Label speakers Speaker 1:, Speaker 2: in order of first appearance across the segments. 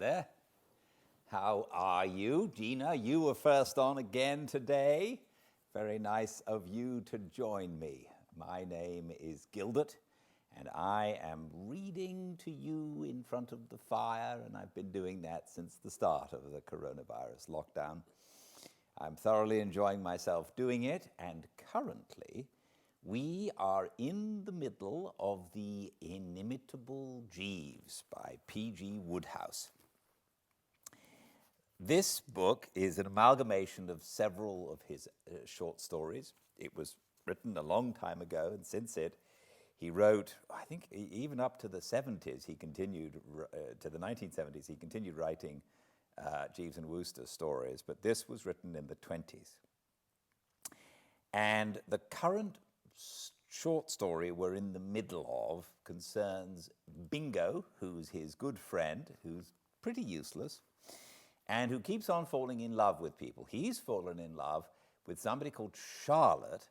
Speaker 1: there. How are you? Gina, you were first on again today. Very nice of you to join me. My name is Gildart, and I am reading to you in front of the fire, and I've been doing that since the start of the coronavirus lockdown. I'm thoroughly enjoying myself doing it, and currently we are in the middle of the Inimitable Jeeves by P.G. Wodehouse. This book is an amalgamation of several of his short stories. It was written a long time ago, and since he wrote, I think even up to the 70s, he continued, to the 1970s, he continued writing Jeeves and Wooster stories, but this was written in the 20s. And the current short story we're in the middle of concerns Bingo, who's his good friend, who's pretty useless, and who keeps on falling in love with people. He's fallen in love with somebody called Charlotte,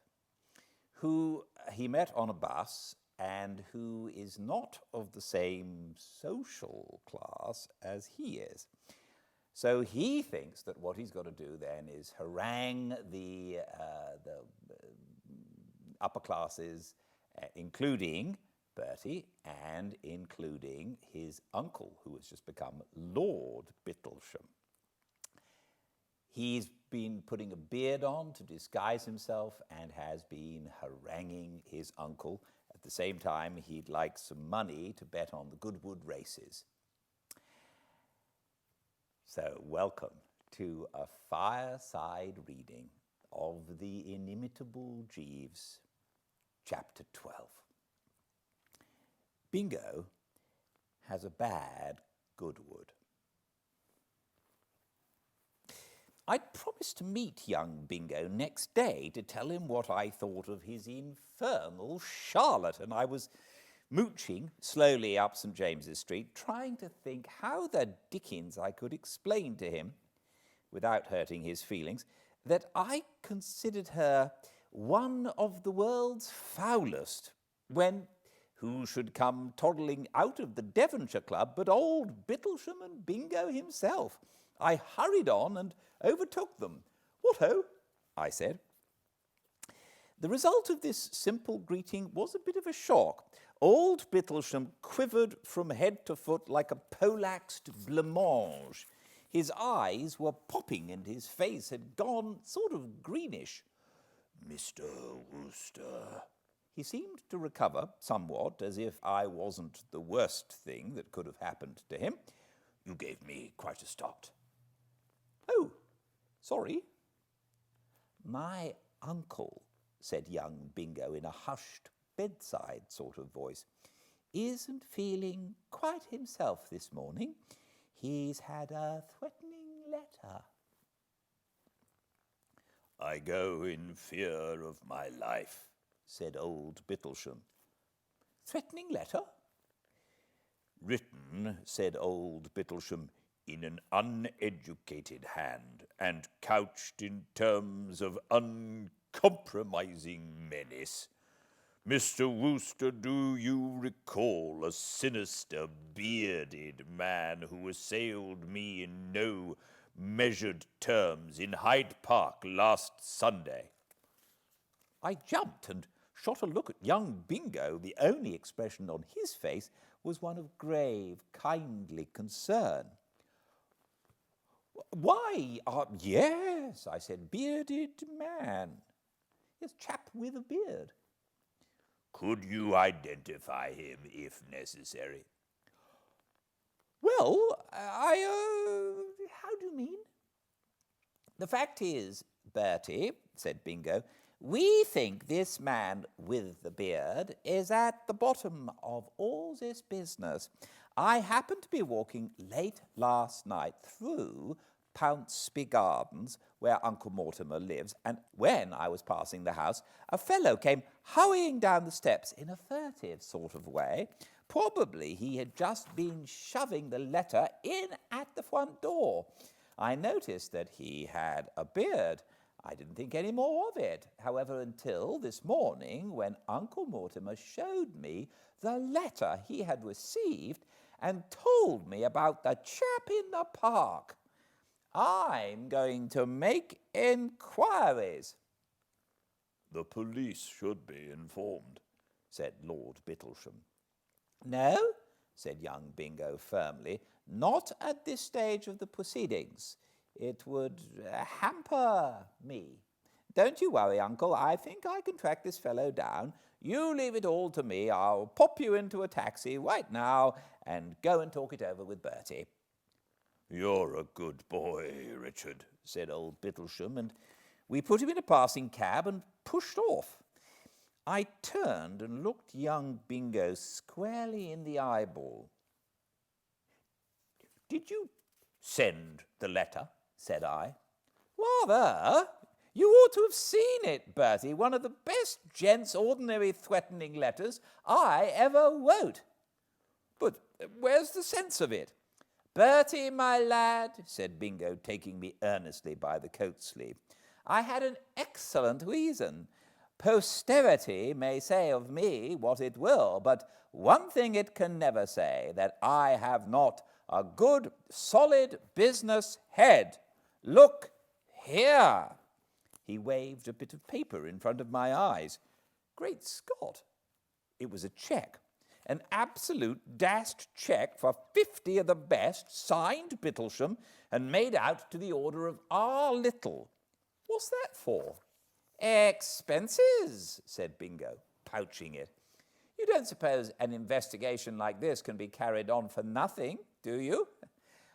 Speaker 1: who he met on a bus and who is not of the same social class as he is. So he thinks that what he's got to do then is harangue the upper classes, including Bertie and including his uncle, who has just become Lord Bittlesham. He's been putting a beard on to disguise himself and has been haranguing his uncle. At the same time, he'd like some money to bet on the Goodwood races. So, welcome to a fireside reading of the Inimitable Jeeves, Chapter 12. Bingo has a bad Goodwood. I'd promised to meet young Bingo next day to tell him what I thought of his infernal Charlotte, and I was mooching slowly up St. James's Street, trying to think how the dickens I could explain to him, without hurting his feelings, that I considered her one of the world's foulest, when who should come toddling out of the Devonshire Club but old Bittlesham and Bingo himself? I hurried on and overtook them. "What ho!" I said. The result of this simple greeting was a bit of a shock. Old Bittlesham quivered from head to foot like a polaxed blancmange. His eyes were popping and his face had gone sort of greenish. "Mr. Wooster." He seemed to recover somewhat, as if I wasn't the worst thing that could have happened to him. "You gave me quite a start." "Oh, sorry." "My uncle," said young Bingo in a hushed, bedside sort of voice, "isn't feeling quite himself this morning. He's had a threatening letter." "I go in fear of my life," said old Bittlesham. "Threatening letter?" "Written," said old Bittlesham, "in an uneducated hand, and couched in terms of uncompromising menace. Mr. Wooster, do you recall a sinister, bearded man who assailed me in no measured terms in Hyde Park last Sunday?" I jumped and shot a look at young Bingo. The only expression on his face was one of grave, kindly concern. "Why, yes," I said, "bearded man. Yes, chap with a beard." "Could you identify him if necessary?" "Well, how do you mean?" "The fact is, Bertie," said Bingo, "we think this man with the beard is at the bottom of all this business. I happened to be walking late last night through Pounceby Gardens, where Uncle Mortimer lives, and when I was passing the house, a fellow came hurrying down the steps in a furtive sort of way. Probably he had just been shoving the letter in at the front door. I noticed that he had a beard. I didn't think any more of it, however, until this morning when Uncle Mortimer showed me the letter he had received and told me about the chap in the park. I'm going to make inquiries."
Speaker 2: "The police should be informed,"
Speaker 1: said Lord Bittlesham. "No," said young Bingo firmly, "not at this stage of the proceedings. It would hamper me. Don't you worry, Uncle. I think I can track this fellow down. You leave it all to me. I'll pop you into a taxi right now and go and talk it over with Bertie."
Speaker 2: "You're a good boy, Richard,"
Speaker 1: said old Bittlesham, and we put him in a passing cab and pushed off. I turned and looked young Bingo squarely in the eyeball. "Did you send the letter?" said I. "Rather. You ought to have seen it, Bertie. One of the best gents' ordinary threatening letters I ever wrote." "But where's the sense of it?" "Bertie, my lad," said Bingo, taking me earnestly by the coat sleeve, "I had an excellent reason. Posterity may say of me what it will, but one thing it can never say, that I have not a good, solid business head. Look here." He waved a bit of paper in front of my eyes. Great Scott! It was a cheque. An absolute dashed cheque for 50 of the best, signed Bittlesham, and made out to the order of R. Little. "What's that for?" "Expenses," said Bingo, pouching it. "You don't suppose an investigation like this can be carried on for nothing, do you?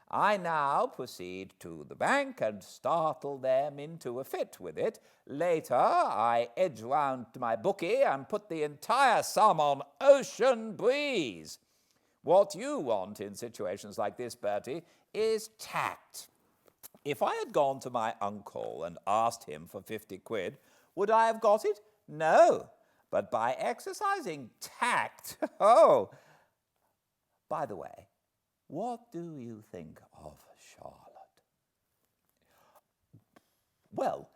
Speaker 1: I now proceed to the bank and startle them into a fit with it. Later, I edge round to my bookie and put the entire sum on Ocean Breeze. What you want in situations like this, Bertie, is tact. If I had gone to my uncle and asked him for 50 quid, would I have got it? No. But by exercising tact, oh! By the way, what do you think of Charlotte?" "Well,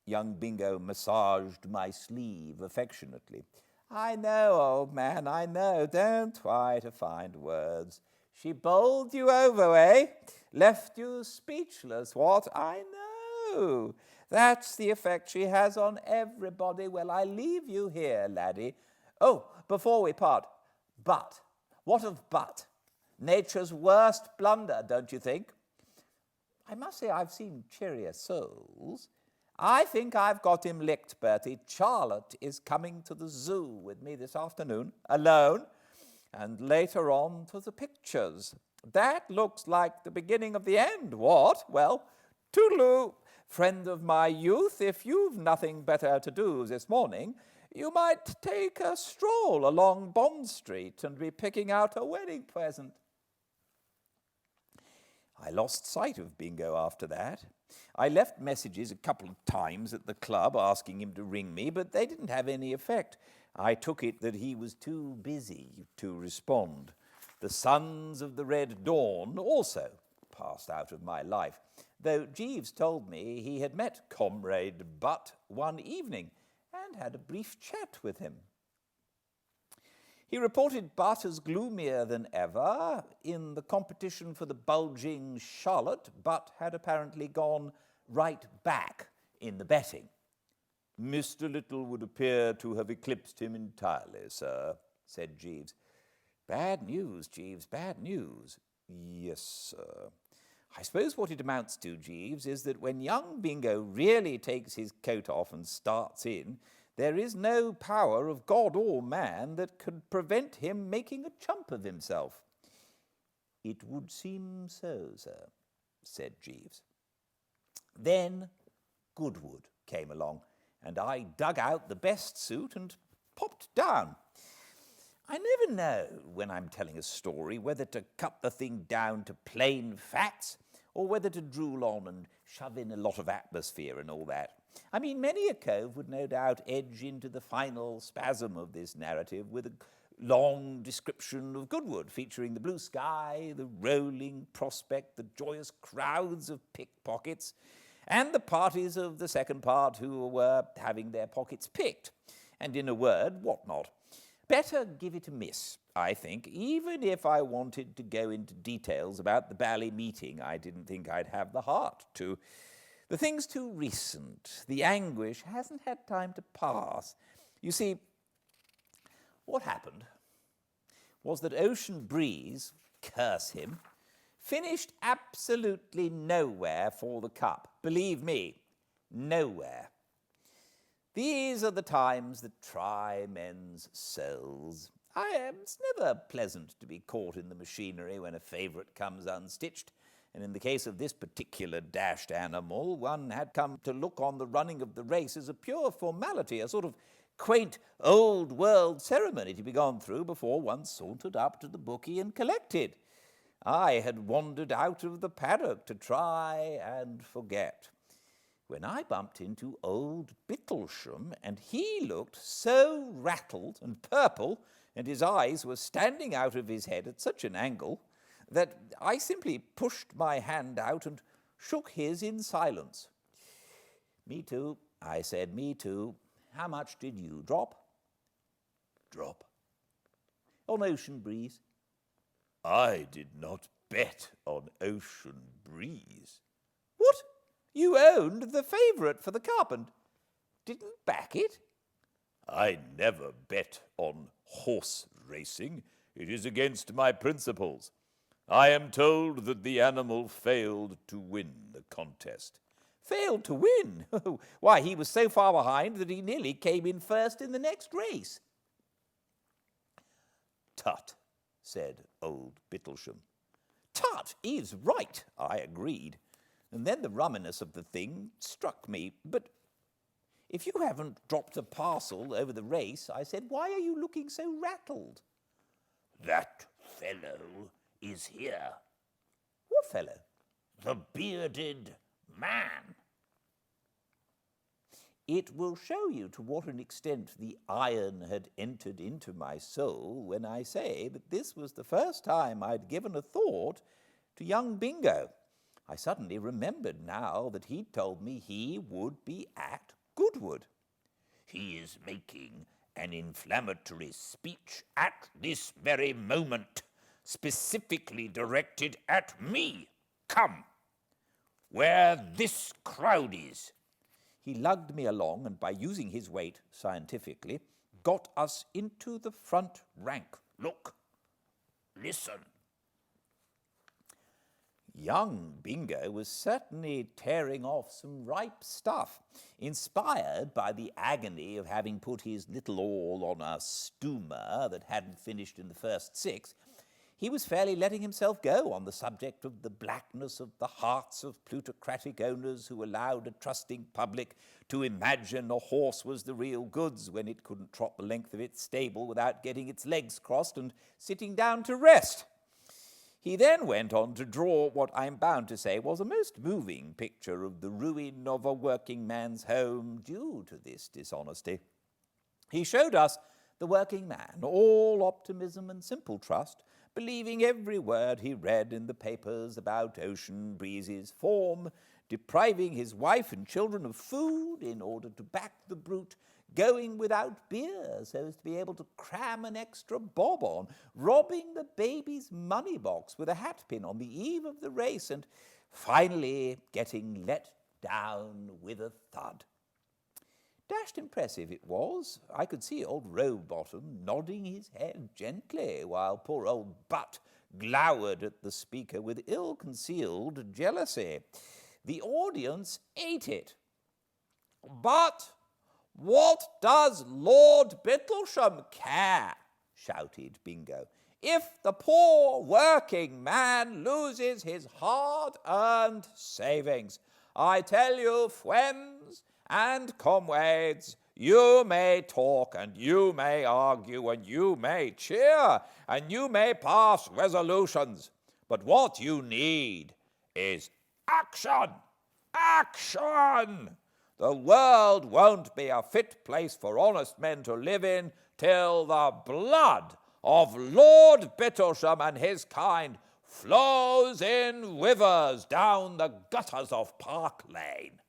Speaker 1: young Bingo massaged my sleeve affectionately. "I know, old man, I know. Don't try to find words. She bowled you over, eh? Left you speechless, what? I know. That's the effect she has on everybody. Well, I leave you here, laddie. Oh, before we part, but. What of but? Nature's worst blunder, don't you think? I must say I've seen cheerier souls. I think I've got him licked, Bertie. Charlotte is coming to the zoo with me this afternoon, alone, and later on to the pictures. That looks like the beginning of the end, what? Well, toodaloo, friend of my youth, if you've nothing better to do this morning, you might take a stroll along Bond Street and be picking out a wedding present." I lost sight of Bingo after that. I left messages a couple of times at the club asking him to ring me, but they didn't have any effect. I took it that he was too busy to respond. The Sons of the Red Dawn also passed out of my life, though Jeeves told me he had met Comrade Butt one evening and had a brief chat with him. He reported Butt as gloomier than ever. In the competition for the bulging Charlotte, Butt had apparently gone right back in the betting. "Mr. Little would appear to have eclipsed him entirely, sir," said Jeeves. "Bad news, Jeeves, bad news." "Yes, sir. I suppose what it amounts to, Jeeves, is that when young Bingo really takes his coat off and starts in, there is no power of God or man that could prevent him making a chump of himself." "It would seem so, sir," said Jeeves. Then Goodwood came along, and I dug out the best suit and popped down. I never know, when I'm telling a story, whether to cut the thing down to plain facts or whether to drool on and shove in a lot of atmosphere and all that. I mean, many a cove would no doubt edge into the final spasm of this narrative with a long description of Goodwood, featuring the blue sky, the rolling prospect, the joyous crowds of pickpockets, and the parties of the second part who were having their pockets picked, and in a word, what not. better give it a miss, I think, even if I wanted to go into details about the bally meeting. I didn't think I'd have the heart to. The thing's too recent. The anguish hasn't had time to pass. You see, what happened was that Ocean Breeze, curse him, finished absolutely nowhere for the cup. Believe me, nowhere. These are the times that try men's souls. It's never pleasant to be caught in the machinery when a favourite comes unstitched, and in the case of this particular dashed animal, one had come to look on the running of the race as a pure formality, a sort of quaint old-world ceremony to be gone through before one sauntered up to the bookie and collected. I had wandered out of the paddock to try and forget, when I bumped into old Bittlesham, and he looked so rattled and purple, and his eyes were standing out of his head at such an angle, that I simply pushed my hand out and shook his in silence. "Me too," I said, "me too. How much did you drop?"
Speaker 2: Drop.
Speaker 1: "On Ocean Breeze."
Speaker 2: I did not bet on Ocean Breeze.
Speaker 1: "What? You owned the favourite for the cup and didn't back it?"
Speaker 2: I never bet on horse racing. It is against my principles. I am told that the animal failed to win the contest.
Speaker 1: "Failed to win? Why, he was so far behind that he nearly came in first in the next race."
Speaker 2: Tut, said old Bittlesham.
Speaker 1: "Tut is right," I agreed. And then the rumminess of the thing struck me. "But if you haven't dropped a parcel over the race," I said, "why are you looking so rattled?"
Speaker 2: That fellow is here.
Speaker 1: "What fellow?"
Speaker 2: The bearded man.
Speaker 1: It will show you to what an extent the iron had entered into my soul when I say that this was the first time I'd given a thought to young Bingo. I suddenly remembered now that he'd told me he would be at Goodwood.
Speaker 2: He is making an inflammatory speech at this very moment, specifically directed at me. Come, where this crowd is.
Speaker 1: He lugged me along, and by using his weight scientifically, got us into the front rank.
Speaker 2: Look, listen.
Speaker 1: Young Bingo was certainly tearing off some ripe stuff, inspired by the agony of having put his little all on a stoomer that hadn't finished in the first 6. He was fairly letting himself go on the subject of the blackness of the hearts of plutocratic owners who allowed a trusting public to imagine a horse was the real goods when it couldn't trot the length of its stable without getting its legs crossed and sitting down to rest. He then went on to draw what I'm bound to say was a most moving picture of the ruin of a working man's home due to this dishonesty. He showed us the working man, all optimism and simple trust, believing every word he read in the papers about Ocean Breeze's form, depriving his wife and children of food in order to back the brute, going without beer so as to be able to cram an extra bob on, robbing the baby's money box with a hat pin on the eve of the race, and finally getting let down with a thud. Dashed impressive it was. I could see old Rowbottom nodding his head gently, while poor old Butt glowered at the speaker with ill-concealed jealousy. The audience ate it. "But what does Lord Bittlesham care?" shouted Bingo. "If the poor working man loses his hard-earned savings, I tell you, friends and comrades, you may talk and you may argue and you may cheer and you may pass resolutions, but what you need is action! Action! The world won't be a fit place for honest men to live in till the blood of Lord Bittlesham and his kind flows in rivers down the gutters of Park Lane."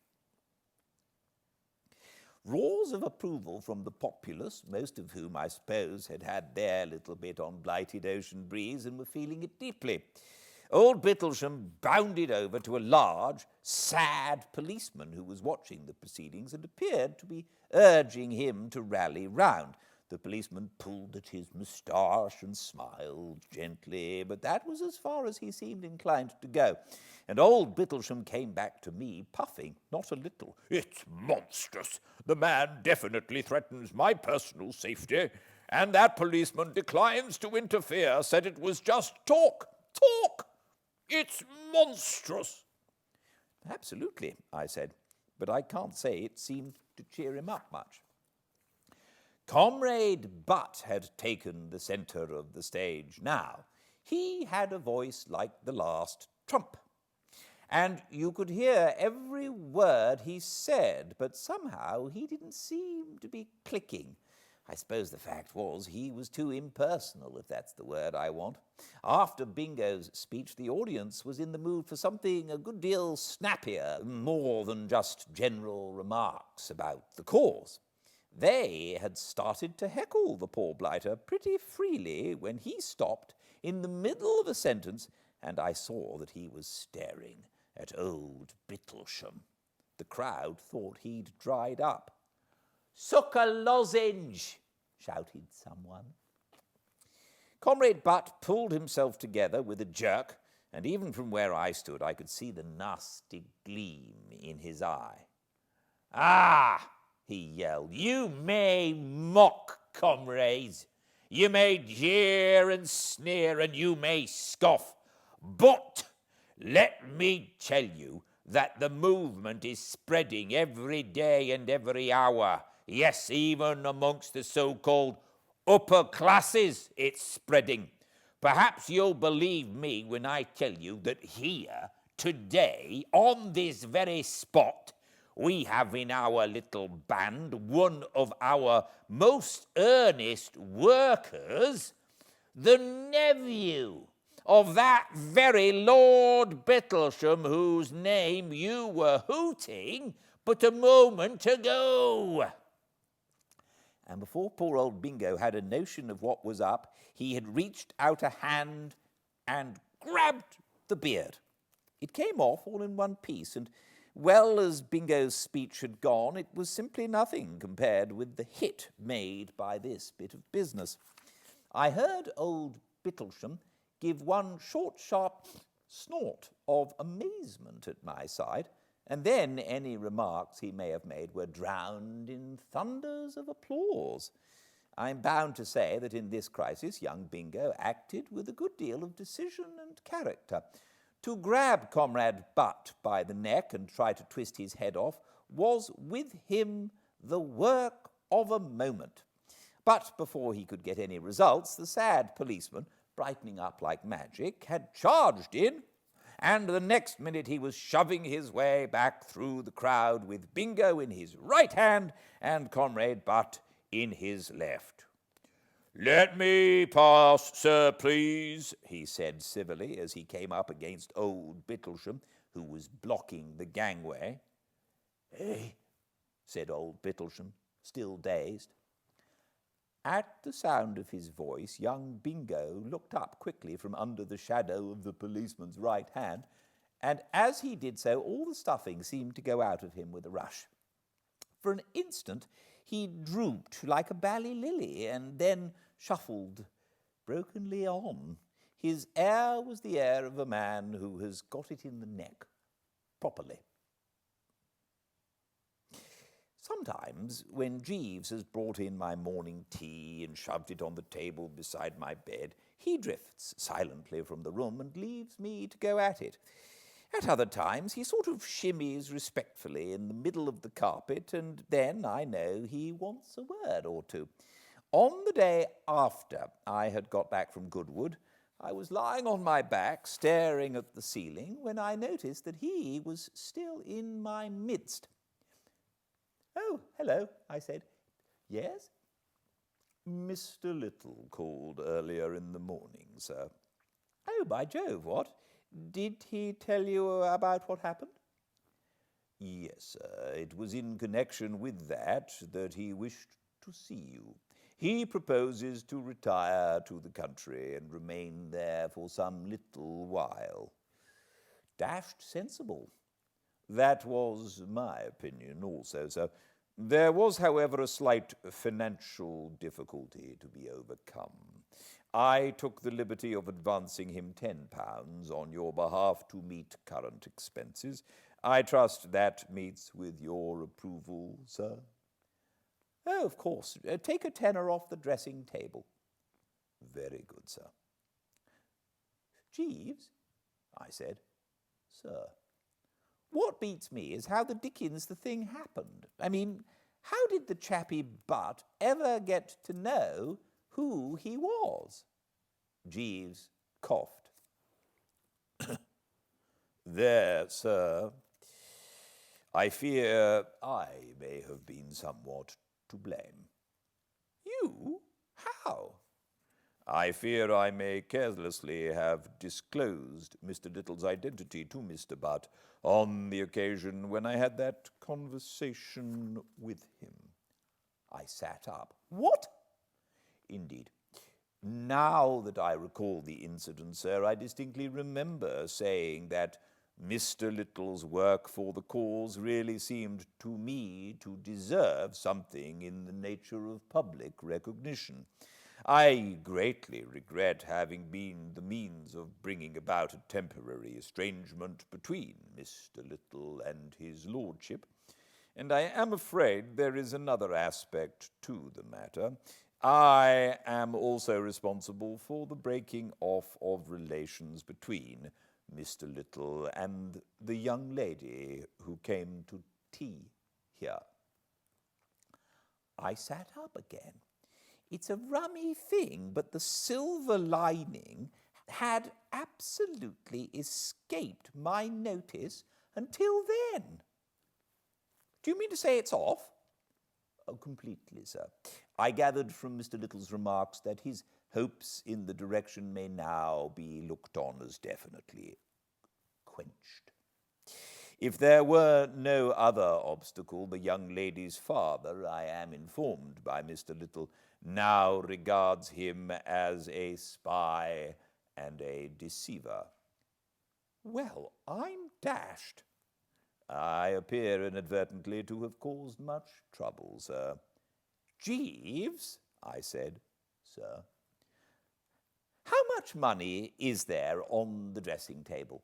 Speaker 1: Roars of approval from the populace, most of whom I suppose had had their little bit on blighted ocean breeze and were feeling it deeply. Old Bittlesham bounded over to a large, sad policeman who was watching the proceedings and appeared to be urging him to rally round. The policeman pulled at his moustache and smiled gently, but that was as far as he seemed inclined to go. And old Bittlesham came back to me, puffing not a little.
Speaker 2: It's monstrous. The man definitely threatens my personal safety, and that policeman declines to interfere, said it was just talk. Talk! It's monstrous.
Speaker 1: Absolutely, I said, but I can't say it seemed to cheer him up much. Comrade Butt had taken the centre of the stage now. He had a voice like the last trump, and you could hear every word he said, but somehow he didn't seem to be clicking. I suppose the fact was he was too impersonal, if that's the word I want. After Bingo's speech, the audience was in the mood for something a good deal snappier, more than just general remarks about the cause. They had started to heckle the poor blighter pretty freely when he stopped in the middle of a sentence, and I saw that he was staring at old Bittlesham. The crowd thought he'd dried up. "Suck a lozenge," shouted someone. Comrade Butt pulled himself together with a jerk, and even from where I stood I could see the nasty gleam in his eye. "Ah!" he yelled, "you may mock, comrades. You may jeer and sneer, and you may scoff. But let me tell you that the movement is spreading every day and every hour. Yes, even amongst the so-called upper classes, it's spreading. Perhaps you'll believe me when I tell you that here, today, on this very spot, we have in our little band one of our most earnest workers, the nephew of that very Lord Bittlesham whose name you were hooting but a moment ago." And before poor old Bingo had a notion of what was up, he had reached out a hand and grabbed the beard. It came off all in one piece, and well as Bingo's speech had gone, it was simply nothing compared with the hit made by this bit of business. I heard old Bittlesham give one short, sharp snort of amazement at my side, and then any remarks he may have made were drowned in thunders of applause. I'm bound to say that in this crisis young Bingo acted with a good deal of decision and character. To grab Comrade Butt by the neck and try to twist his head off was with him the work of a moment. But before he could get any results, the sad policeman, brightening up like magic, had charged in, and the next minute he was shoving his way back through the crowd with Bingo in his right hand and Comrade Butt in his left.
Speaker 2: "Let me pass, sir, please,"
Speaker 1: he said civilly as he came up against old Bittlesham, who was blocking the gangway. "Eh?" said old Bittlesham, still dazed. At the sound of his voice, young Bingo looked up quickly from under the shadow of the policeman's right hand, and as he did so, all the stuffing seemed to go out of him with a rush. For an instant, he drooped like a bally lily, and then shuffled brokenly on. His air was the air of a man who has got it in the neck, properly. Sometimes, when Jeeves has brought in my morning tea and shoved it on the table beside my bed, he drifts silently from the room and leaves me to go at it. At other times, he sort of shimmies respectfully in the middle of the carpet, and then I know he wants a word or two. On the day after I had got back from Goodwood, I was lying on my back, staring at the ceiling, when I noticed that he was still in my midst. "Oh, hello," I said. "Yes?"
Speaker 2: "Mr. Little called earlier in the morning, sir."
Speaker 1: "Oh, by Jove, what? Did he tell you about what happened?" Yes, sir. It was in connection with that he wished to see you. He proposes to retire to the country and remain there for some little while. Dashed sensible. That was my opinion also, sir. There was, however, a slight financial difficulty to be overcome. I took the liberty of advancing him £10 on your behalf to meet current expenses. I trust that meets with your approval, sir? Oh, of course. Take a tenner off the dressing table. Very good, sir. Jeeves, I said. Sir. What beats me is how the dickens the thing happened. I mean, how did the chappie butt ever get to know who he was? Jeeves coughed. There, sir, I fear I may have been somewhat to blame. You? How? I fear I may carelessly have disclosed Mr. Little's identity to Mr. Butt on the occasion when I had that conversation with him. I sat up. What? Indeed. Now that I recall the incident, sir, I distinctly remember saying that Mr. Little's work for the cause really seemed to me to deserve something in the nature of public recognition. I greatly regret having been the means of bringing about a temporary estrangement between Mr. Little and his lordship, and I am afraid there is another aspect to the matter. I am also responsible for the breaking off of relations between Mr. Little and the young lady who came to tea here. I sat up again. It's a rummy thing, but the silver lining had absolutely escaped my notice until then. Do you mean to say it's off? Oh, completely, sir. I gathered from Mr. Little's remarks that his hopes in the direction may now be looked on as definitely quenched. If there were no other obstacle, the young lady's father, I am informed by Mr. Little, now regards him as a spy and a deceiver. Well, I'm dashed. I appear inadvertently to have caused much trouble, sir. Jeeves, I said. Sir. How much money is there on the dressing table?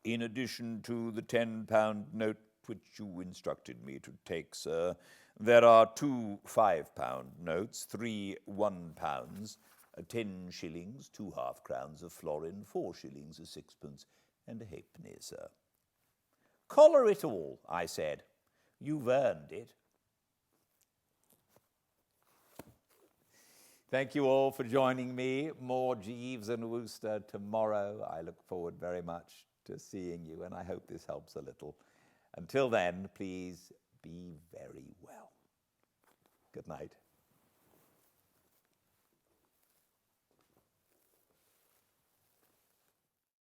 Speaker 1: In addition to the £10 note which you instructed me to take, sir, there are 2 £5 notes, 3 £1, 10 shillings, 2 half-crowns, a florin, 4 shillings, a sixpence, and a halfpenny, sir. Collar it all, I said. You've earned it. Thank you all for joining me. More Jeeves and Wooster tomorrow. I look forward very much to seeing you, and I hope this helps a little. Until then, please be very well. Good night.